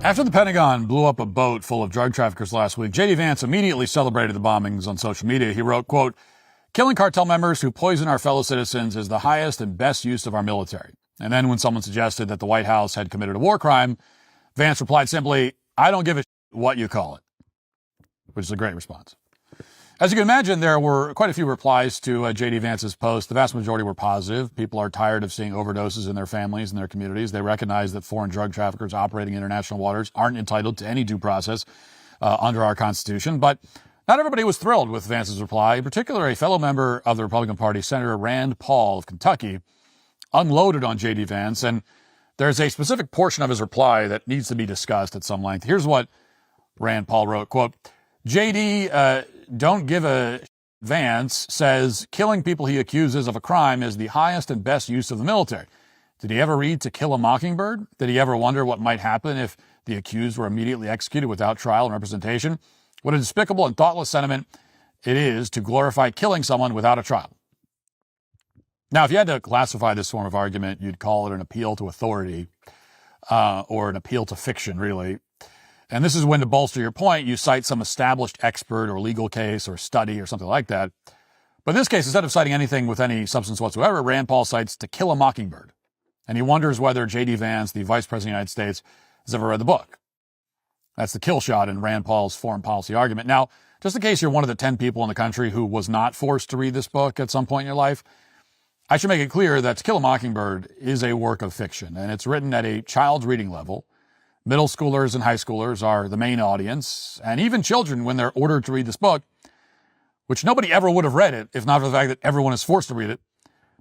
After the Pentagon blew up a boat full of drug traffickers last week, J.D. Vance immediately celebrated the bombings on social media. He wrote, quote, "Killing cartel members who poison our fellow citizens is the highest and best use of our military." And then when someone suggested that the White House had committed a war crime, Vance replied simply, "I don't give a what you call it," which is a great response. As you can imagine, there were quite a few replies to J.D. Vance's post. The vast majority were positive. People are tired of seeing overdoses in their families and their communities. They recognize that foreign drug traffickers operating in international waters aren't entitled to any due process under our Constitution. But not everybody was thrilled with Vance's reply. In particular, a fellow member of the Republican Party, Senator Rand Paul of Kentucky, unloaded on J.D. Vance, and there's a specific portion of his reply that needs to be discussed at some length. Here's what Rand Paul wrote, quote, "J.D., don't give a Vance says killing people he accuses of a crime is the highest and best use of the military. Did he ever read To Kill a Mockingbird? Did he ever wonder what might happen if the accused were immediately executed without trial and representation? What a despicable and thoughtless sentiment it is to glorify killing someone without a trial." Now, if you had to classify this form of argument, you'd call it an appeal to authority, or an appeal to fiction, really. And this is when, to bolster your point, you cite some established expert or legal case or study or something like that. But in this case, instead of citing anything with any substance whatsoever, Rand Paul cites To Kill a Mockingbird. And he wonders whether J.D. Vance, the Vice President of the United States, has ever read the book. That's the kill shot in Rand Paul's foreign policy argument. Now, just in case you're one of the 10 people in the country who was not forced to read this book at some point in your life, I should make it clear that To Kill a Mockingbird is a work of fiction, and it's written at a child's reading level. Middle schoolers and high schoolers are the main audience, and even children, when they're ordered to read this book, which nobody ever would have read it if not for the fact that everyone is forced to read it,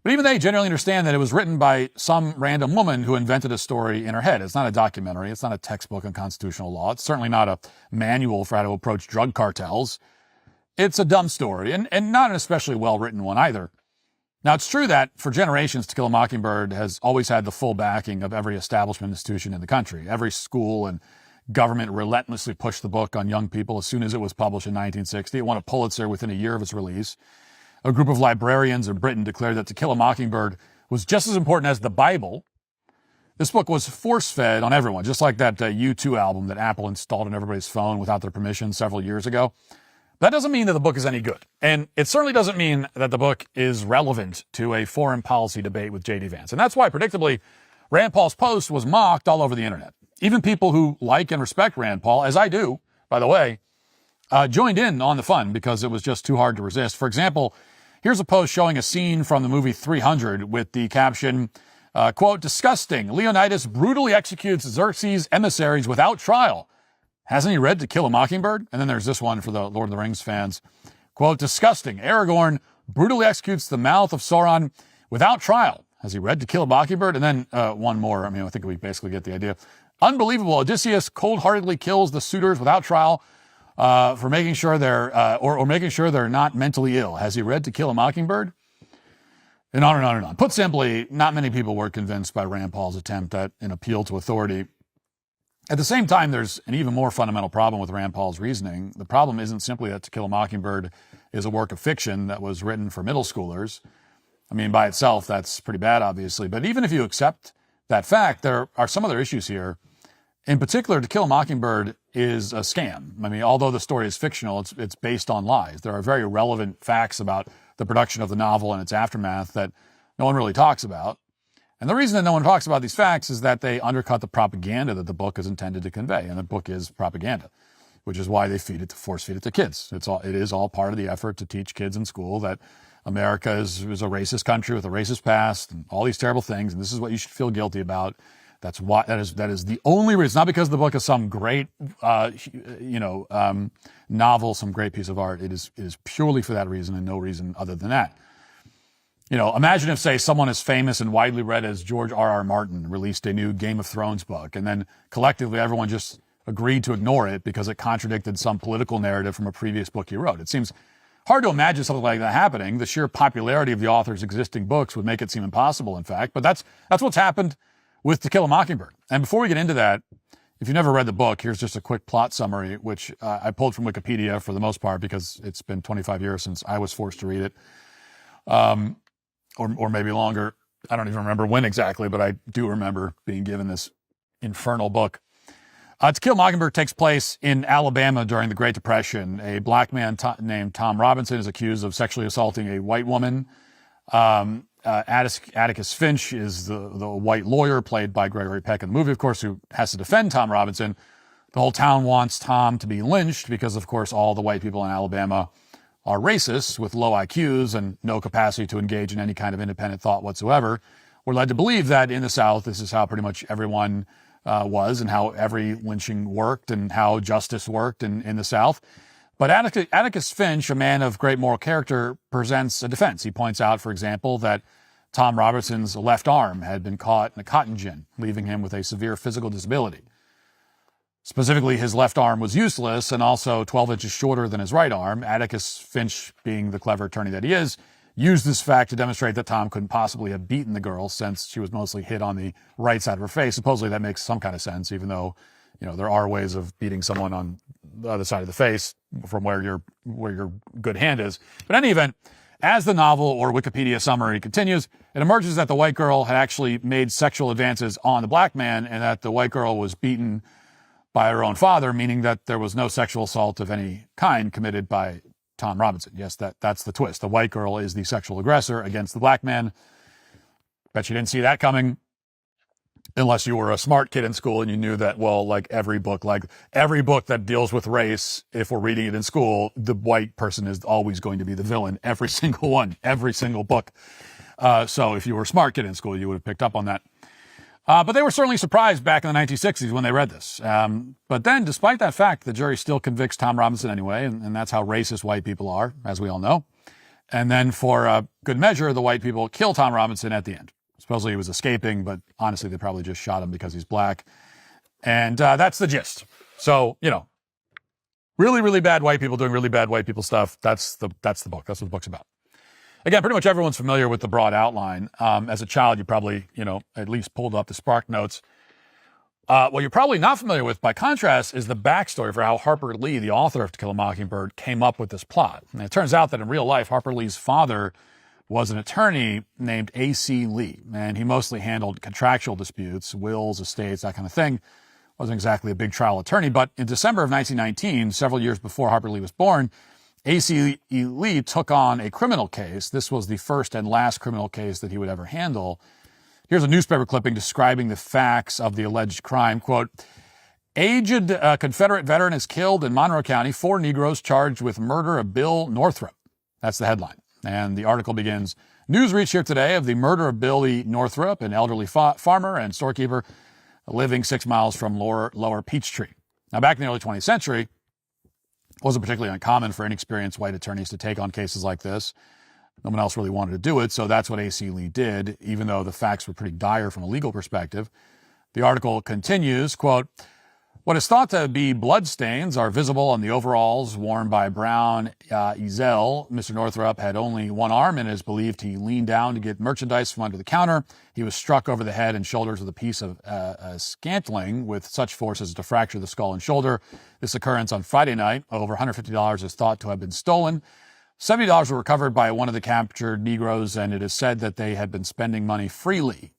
but even they generally understand that it was written by some random woman who invented a story in her head. It's not a documentary. It's not a textbook on constitutional law. It's certainly not a manual for how to approach drug cartels. It's a dumb story, and not an especially well-written one either. Now, it's true that for generations, To Kill a Mockingbird has always had the full backing of every establishment institution in the country. Every school and government relentlessly pushed the book on young people as soon as it was published in 1960. It won a Pulitzer within a year of its release. A group of librarians in Britain declared that To Kill a Mockingbird was just as important as the Bible. This book was force-fed on everyone, just like that U2 album that Apple installed on everybody's phone without their permission several years ago. That doesn't mean that the book is any good. And it certainly doesn't mean that the book is relevant to a foreign policy debate with J.D. Vance. And that's why, predictably, Rand Paul's post was mocked all over the internet. Even people who like and respect Rand Paul, as I do, by the way, joined in on the fun because it was just too hard to resist. For example, here's a post showing a scene from the movie 300 with the caption, quote, "Disgusting. Leonidas brutally executes Xerxes' emissaries without trial. Hasn't he read To Kill a Mockingbird?" And then there's this one for the Lord of the Rings fans. Quote, "Disgusting. Aragorn brutally executes the mouth of Sauron without trial. Has he read To Kill a Mockingbird?" And then one more. I mean, I think we basically get the idea. "Unbelievable. Odysseus cold-heartedly kills the suitors without trial for making sure they're or making sure they're not mentally ill. Has he read To Kill a Mockingbird?" And on and on and on. Put simply, not many people were convinced by Rand Paul's attempt at an appeal to authority. At the same time, there's an even more fundamental problem with Rand Paul's reasoning. The problem isn't simply that To Kill a Mockingbird is a work of fiction that was written for middle schoolers. I mean, by itself, that's pretty bad, obviously. But even if you accept that fact, there are some other issues here. In particular, To Kill a Mockingbird is a scam. I mean, although the story is fictional, it's based on lies. There are very relevant facts about the production of the novel and its aftermath that no one really talks about. And the reason that no one talks about these facts is that they undercut the propaganda that the book is intended to convey. And the book is propaganda, which is why they force feed it to kids. It is all part of the effort to teach kids in school that America is a racist country with a racist past and all these terrible things. And this is what you should feel guilty about. That is the only reason. It's not because the book is some great, novel, some great piece of art. It is purely for that reason and no reason other than that. You know, imagine if, say, someone as famous and widely read as George R.R. Martin released a new Game of Thrones book, and then collectively everyone just agreed to ignore it because it contradicted some political narrative from a previous book he wrote. It seems hard to imagine something like that happening. The sheer popularity of the author's existing books would make it seem impossible, in fact. But that's what's happened with To Kill a Mockingbird. And before we get into that, if you've never read the book, here's just a quick plot summary, which I pulled from Wikipedia for the most part because it's been 25 years since I was forced to read it. Or maybe longer. I don't even remember when exactly, but I do remember being given this infernal book. To Kill a Mockingbird takes place in Alabama during the Great Depression. A black man named Tom Robinson is accused of sexually assaulting a white woman. Atticus Finch is the white lawyer played by Gregory Peck in the movie, of course, who has to defend Tom Robinson. The whole town wants Tom to be lynched because, of course, all the white people in Alabama are racist with low IQs and no capacity to engage in any kind of independent thought whatsoever. We're led to believe that in the South, this is how pretty much everyone was and how every lynching worked and how justice worked in the South. But Atticus Finch, a man of great moral character, presents a defense. He points out, for example, that Tom Robinson's left arm had been caught in a cotton gin, leaving him with a severe physical disability. Specifically, his left arm was useless and also 12 inches shorter than his right arm. Atticus Finch, being the clever attorney that he is, used this fact to demonstrate that Tom couldn't possibly have beaten the girl since she was mostly hit on the right side of her face. Supposedly that makes some kind of sense, even though, there are ways of beating someone on the other side of the face from where your good hand is. But in any event, as the novel or Wikipedia summary continues, it emerges that the white girl had actually made sexual advances on the black man and that the white girl was beaten by her own father, meaning that there was no sexual assault of any kind committed by Tom Robinson. Yes, that's the twist. The white girl is the sexual aggressor against the black man. Bet you didn't see that coming unless you were a smart kid in school and you knew that, well, like every book that deals with race, if we're reading it in school, the white person is always going to be the villain. Every single one, every single book. So if you were a smart kid in school, you would have picked up on that. But they were certainly surprised back in the 1960s when they read this. But then, despite that fact, the jury still convicts Tom Robinson anyway, and that's how racist white people are, as we all know. And then for good measure, the white people kill Tom Robinson at the end. Supposedly he was escaping, but honestly, they probably just shot him because he's black. And that's the gist. So, really, really bad white people doing really bad white people stuff. That's the book. That's what the book's about. Again, pretty much everyone's familiar with the broad outline. As a child, you probably, at least pulled up the Spark Notes. What you're probably not familiar with, by contrast, is the backstory for how Harper Lee, the author of To Kill a Mockingbird, came up with this plot. And it turns out that in real life, Harper Lee's father was an attorney named A.C. Lee, and he mostly handled contractual disputes, wills, estates, that kind of thing. Wasn't exactly a big trial attorney, but in December of 1919, several years before Harper Lee was born, A.C. Lee took on a criminal case. This was the first and last criminal case that he would ever handle. Here's a newspaper clipping describing the facts of the alleged crime. Quote, aged Confederate veteran is killed in Monroe County. 4 Negroes charged with murder of Bill Northrop. That's the headline. And the article begins, news reached here today of the murder of Billy Northrop, an elderly farmer and storekeeper living 6 miles from Lower Peachtree. Now, back in the early 20th century, it wasn't particularly uncommon for inexperienced white attorneys to take on cases like this. No one else really wanted to do it, so that's what A.C. Lee did, even though the facts were pretty dire from a legal perspective. The article continues, quote, what is thought to be bloodstains are visible on the overalls worn by Brown Ezel. Mr. Northrop had only one arm and it is believed he leaned down to get merchandise from under the counter. He was struck over the head and shoulders with a piece of scantling with such force as to fracture the skull and shoulder. This occurrence on Friday night. Over $150 is thought to have been stolen. $70 were recovered by one of the captured Negroes, and it is said that they had been spending money freely.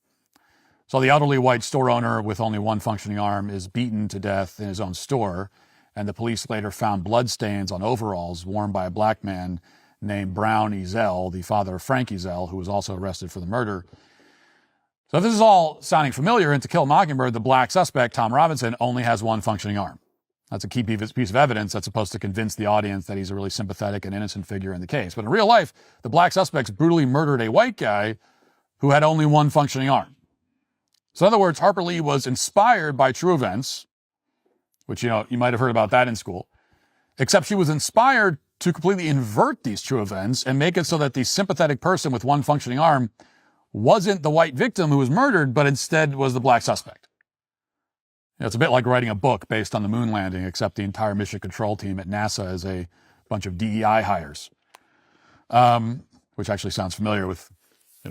So the elderly white store owner with only one functioning arm is beaten to death in his own store, and the police later found bloodstains on overalls worn by a black man named Brown Ezel, the father of Frank Ezel, who was also arrested for the murder. So if this is all sounding familiar, in To Kill a Mockingbird, the black suspect, Tom Robinson, only has one functioning arm. That's a key piece of evidence that's supposed to convince the audience that he's a really sympathetic and innocent figure in the case. But in real life, the black suspects brutally murdered a white guy who had only one functioning arm. So in other words, Harper Lee was inspired by true events, which, you might have heard about that in school, except she was inspired to completely invert these true events and make it so that the sympathetic person with one functioning arm wasn't the white victim who was murdered, but instead was the black suspect. It's a bit like writing a book based on the moon landing, except the entire mission control team at NASA is a bunch of DEI hires, which actually sounds familiar with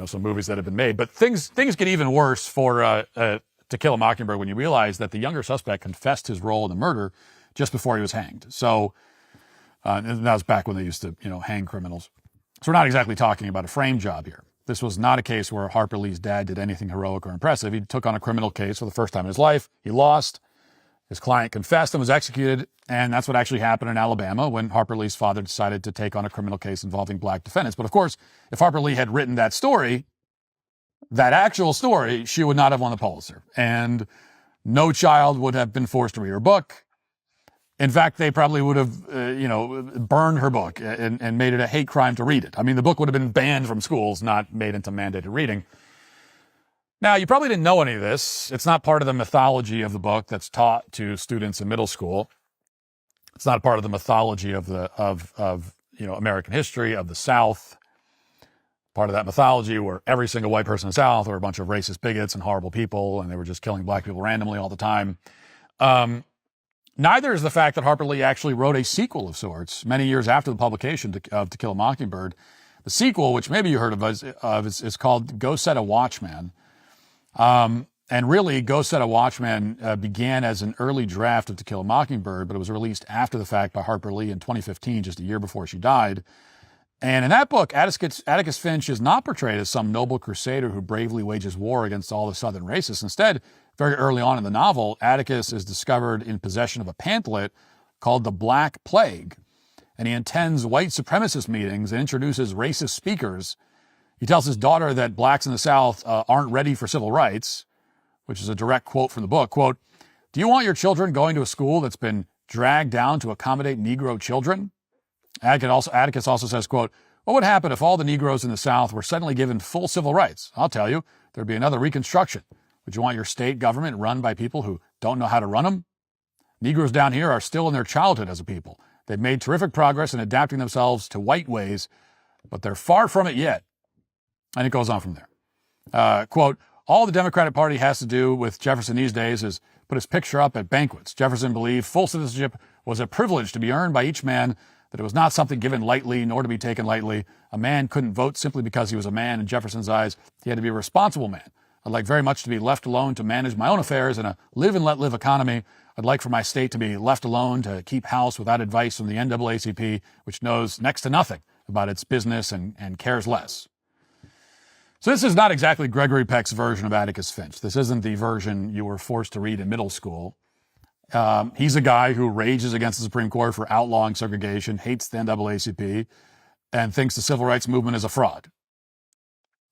some movies that have been made. But things get even worse for To Kill a Mockingbird when you realize that the younger suspect confessed his role in the murder just before he was hanged. So and that was back when they used to, hang criminals. So we're not exactly talking about a frame job here. This was not a case where Harper Lee's dad did anything heroic or impressive. He took on a criminal case for the first time in his life. He lost. His client confessed and was executed, and that's what actually happened in Alabama when Harper Lee's father decided to take on a criminal case involving black defendants. But of course, if Harper Lee had written that story, that actual story, she would not have won the Pulitzer. And no child would have been forced to read her book. In fact, they probably would have, burned her book and made it a hate crime to read it. I mean, the book would have been banned from schools, not made into mandated reading. Now, you probably didn't know any of this. It's not part of the mythology of the book that's taught to students in middle school. It's not part of the mythology of American history, of the South. Part of that mythology where every single white person in the South were a bunch of racist bigots and horrible people, and they were just killing black people randomly all the time. Neither is the fact that Harper Lee actually wrote a sequel of sorts many years after the publication of To Kill a Mockingbird. The sequel, which maybe you heard of, is called Go Set a Watchman. And really, Go Set a Watchman began as an early draft of To Kill a Mockingbird, but it was released after the fact by Harper Lee in 2015, just a year before she died. And in that book, Atticus Finch is not portrayed as some noble crusader who bravely wages war against all the Southern racists. Instead, very early on in the novel, Atticus is discovered in possession of a pamphlet called The Black Plague, and he attends white supremacist meetings and introduces racist speakers. He tells his daughter that blacks in the South aren't ready for civil rights, which is a direct quote from the book. Quote, "Do you want your children going to a school that's been dragged down to accommodate Negro children?" Atticus also says, quote, "What would happen if all the Negroes in the South were suddenly given full civil rights? I'll tell you, there'd be another Reconstruction. Would you want your state government run by people who don't know how to run them? Negroes down here are still in their childhood as a people. They've made terrific progress in adapting themselves to white ways, but they're far from it yet." And it goes on from there. Quote, "All the Democratic Party has to do with Jefferson these days is put his picture up at banquets. Jefferson believed full citizenship was a privilege to be earned by each man, that it was not something given lightly nor to be taken lightly. A man couldn't vote simply because he was a man. In Jefferson's eyes, he had to be a responsible man. I'd like very much to be left alone to manage my own affairs in a live and let live economy. I'd like for my state to be left alone to keep house without advice from the NAACP, which knows next to nothing about its business and cares less." So this is not exactly Gregory Peck's version of Atticus Finch. This isn't the version you were forced to read in middle school. He's a guy who rages against the Supreme Court for outlawing segregation, hates the NAACP, and thinks the civil rights movement is a fraud.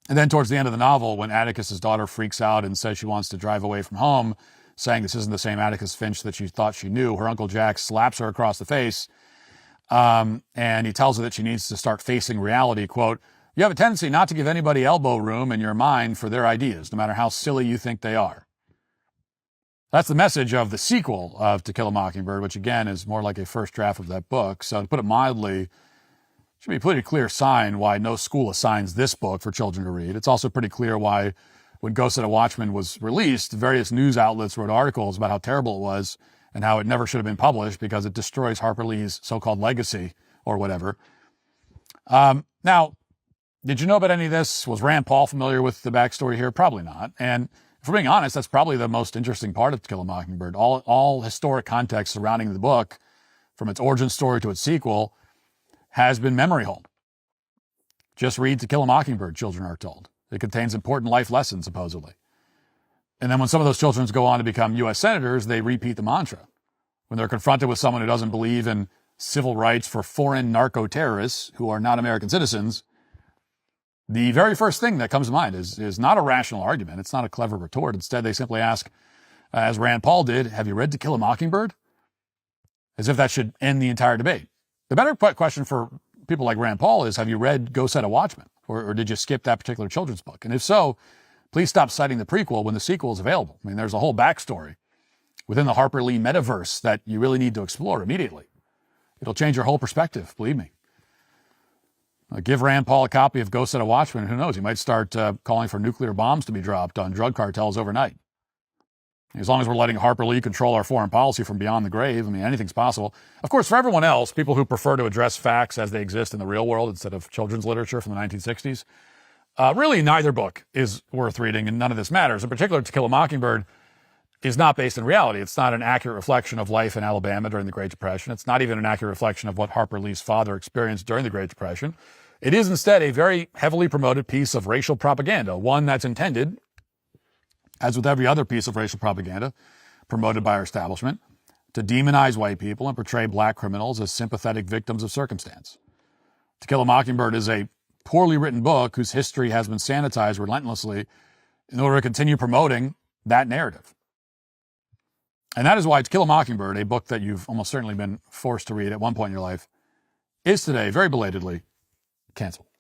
And then towards the end of the novel, when Atticus's daughter freaks out and says she wants to drive away from home, saying this isn't the same Atticus Finch that she thought she knew, her Uncle Jack slaps her across the face, and he tells her that she needs to start facing reality. Quote, "You have a tendency not to give anybody elbow room in your mind for their ideas, no matter how silly you think they are." That's the message of the sequel of To Kill a Mockingbird, which again is more like a first draft of that book. So to put it mildly, it should be a pretty clear sign why no school assigns this book for children to read. It's also pretty clear why when Go Set a Watchman was released, various news outlets wrote articles about how terrible it was and how it never should have been published because it destroys Harper Lee's so-called legacy or whatever. Now, did you know about any of this? Was Rand Paul familiar with the backstory here? Probably not. And if we're being honest, that's probably the most interesting part of To Kill a Mockingbird. All historic context surrounding the book, from its origin story to its sequel, has been memory hold. Just read To Kill a Mockingbird, children are told. It contains important life lessons, supposedly. And then when some of those children go on to become U.S. senators, they repeat the mantra. When they're confronted with someone who doesn't believe in civil rights for foreign narco-terrorists who are not American citizens, the very first thing that comes to mind is not a rational argument. It's not a clever retort. Instead, they simply ask, as Rand Paul did, "Have you read To Kill a Mockingbird?" As if that should end the entire debate. The better question for people like Rand Paul is, have you read Go Set a Watchman? Or did you skip that particular children's book? And if so, please stop citing the prequel when the sequel is available. I mean, there's a whole backstory within the Harper Lee metaverse that you really need to explore immediately. It'll change your whole perspective, believe me. Give Rand Paul a copy of Go Set a Watchman, and who knows, he might start calling for nuclear bombs to be dropped on drug cartels overnight. As long as we're letting Harper Lee control our foreign policy from beyond the grave, I mean, anything's possible. Of course, for everyone else, people who prefer to address facts as they exist in the real world instead of children's literature from the 1960s, really neither book is worth reading, and none of this matters. In particular, To Kill a Mockingbird is not based in reality. It's not an accurate reflection of life in Alabama during the Great Depression. It's not even an accurate reflection of what Harper Lee's father experienced during the Great Depression. It is instead a very heavily promoted piece of racial propaganda, one that's intended, as with every other piece of racial propaganda promoted by our establishment, to demonize white people and portray black criminals as sympathetic victims of circumstance. To Kill a Mockingbird is a poorly written book whose history has been sanitized relentlessly in order to continue promoting that narrative. And that is why To Kill a Mockingbird, a book that you've almost certainly been forced to read at one point in your life, is today, very belatedly, canceled.